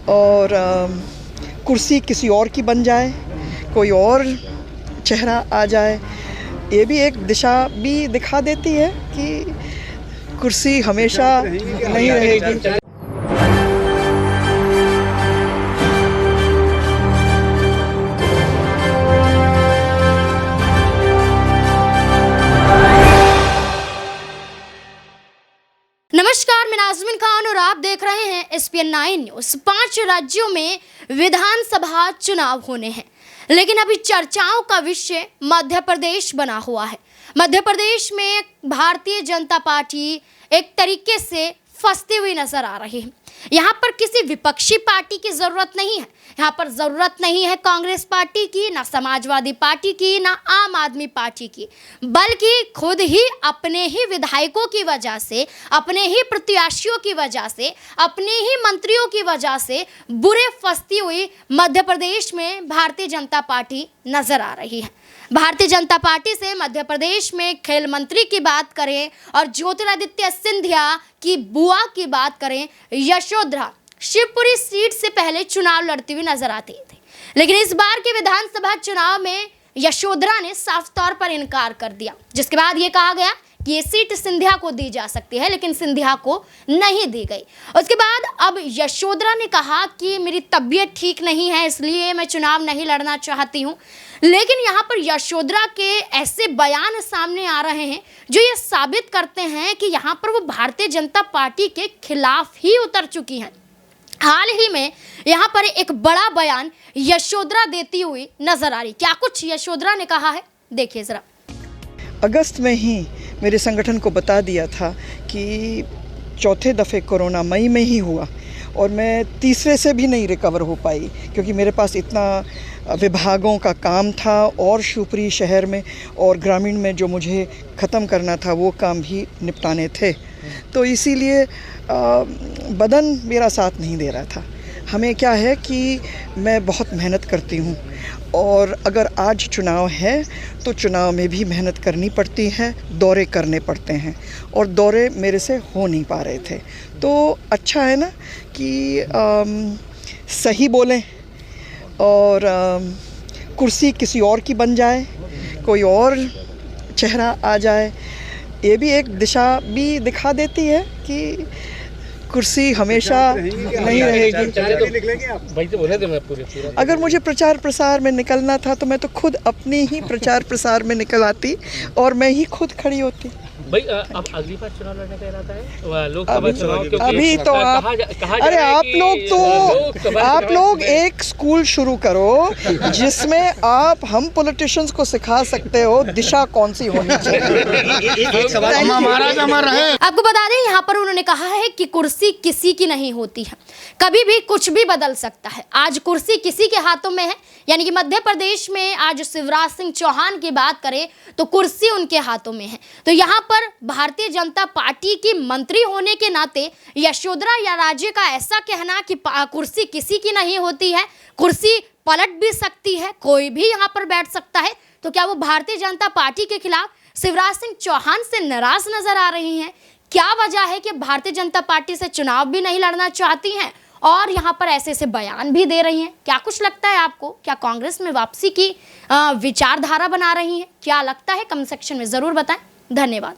और कुर्सी किसी और की बन जाए, कोई और चेहरा आ जाए। ये भी एक दिशा भी दिखा देती है कि कुर्सी हमेशा नहीं रहेगी। नमस्कार, मैं नाज़मीन खान और आप देख रहे हैं SPN 9 न्यूज़। 5 राज्यों में विधानसभा चुनाव होने हैं, लेकिन अभी चर्चाओं का विषय मध्य प्रदेश बना हुआ है। मध्य प्रदेश में भारतीय जनता पार्टी एक तरीके से फंसती हुई नजर आ रही है। यहाँ पर किसी विपक्षी पार्टी की जरूरत नहीं है। यहाँ पर जरूरत नहीं है कांग्रेस पार्टी की, ना समाजवादी पार्टी की, ना आम आदमी पार्टी की, बल्कि खुद ही अपने ही विधायकों की वजह से, अपने ही प्रत्याशियों की वजह से, अपने ही मंत्रियों की वजह से बुरे फंसती हुई मध्य प्रदेश में भारतीय जनता पार्टी नजर आ रही है। भारतीय जनता पार्टी से मध्य प्रदेश में खेल मंत्री की बात करें और ज्योतिरादित्य सिंधिया की बुआ की बात करें, यशोधरा शिवपुरी सीट से पहले चुनाव लड़ती हुई नजर आती थी, लेकिन इस बार के विधानसभा चुनाव में यशोधरा ने साफ तौर पर इनकार कर दिया, जिसके बाद ये कहा गया कि ये सीट सिंधिया को दी जा सकती है, लेकिन सिंधिया को नहीं दी गई। उसके बाद अब यशोधरा ने कहा कि मेरी तबीयत ठीक नहीं है, इसलिए मैं चुनाव नहीं लड़ना चाहती हूँ। लेकिन यहाँ पर यशोधरा के ऐसे बयान सामने आ रहे हैं जो ये साबित करते हैं कि यहाँ पर वो भारतीय जनता पार्टी के खिलाफ ही उतर चुकी हैं। हाल ही में यहाँ पर एक बड़ा बयान यशोधरा देती हुई नजर आ रही। क्या कुछ यशोधरा ने कहा है, देखिए जरा। अगस्त में ही मेरे संगठन को बता दिया था कि चौथे दफ़े कोरोना मई में ही हुआ और मैं तीसरे से भी नहीं रिकवर हो पाई, क्योंकि मेरे पास इतना विभागों का काम था और शिवपुरी शहर में और ग्रामीण में जो मुझे ख़त्म करना था वो काम भी निपटाने थे। तो इसीलिए बदन मेरा साथ नहीं दे रहा था। हमें क्या है कि मैं बहुत मेहनत करती हूँ और अगर आज चुनाव है तो चुनाव में भी मेहनत करनी पड़ती है, दौरे करने पड़ते हैं और दौरे मेरे से हो नहीं पा रहे थे। तो अच्छा है ना कि सही बोलें और कुर्सी किसी और की बन जाए, कोई और चेहरा आ जाए। ये भी एक दिशा भी दिखा देती है कि कुर्सी हमेशा नहीं रहेगी। अगर मुझे प्रचार प्रसार में निकलना था तो मैं तो खुद अपने ही प्रचार प्रसार में निकल आती और मैं ही खुद खड़ी होती। भाई अब अगली बार चुनाव लड़ने का इरादा है लोकसभा चुनाव? अभी तो अरे आप लोग एक स्कूल शुरू करो जिसमें आप हम पॉलिटिशियंस को सिखा सकते हो दिशा कौन सी होनी चाहिए। आपको बता दें, यहाँ पर उन्होंने कहा है कि कुर्सी किसी की नहीं होती है, कभी भी कुछ भी बदल सकता है। आज कुर्सी किसी के हाथों में है, यानी कि मध्य प्रदेश में आज शिवराज सिंह चौहान की बात करें तो कुर्सी उनके हाथों में है। तो यहाँ पर भारतीय जनता पार्टी की मंत्री होने के नाते यशोधरा या राज्य का ऐसा कहना कि कुर्सी किसी की नहीं होती है, कुर्सी पलट भी सकती है, कोई भी यहाँ पर बैठ सकता है, तो क्या वो भारतीय जनता पार्टी के खिलाफ शिवराज सिंह चौहान से नाराज नजर आ रही हैं? क्या वजह है कि भारतीय जनता पार्टी से चुनाव भी नहीं लड़ना चाहती हैं और यहाँ पर ऐसे ऐसे बयान भी दे रही हैं? क्या कुछ लगता है आपको? क्या कांग्रेस में वापसी की विचारधारा बना रही हैं? क्या लगता है? कमेंट सेक्शन में ज़रूर बताएं। धन्यवाद।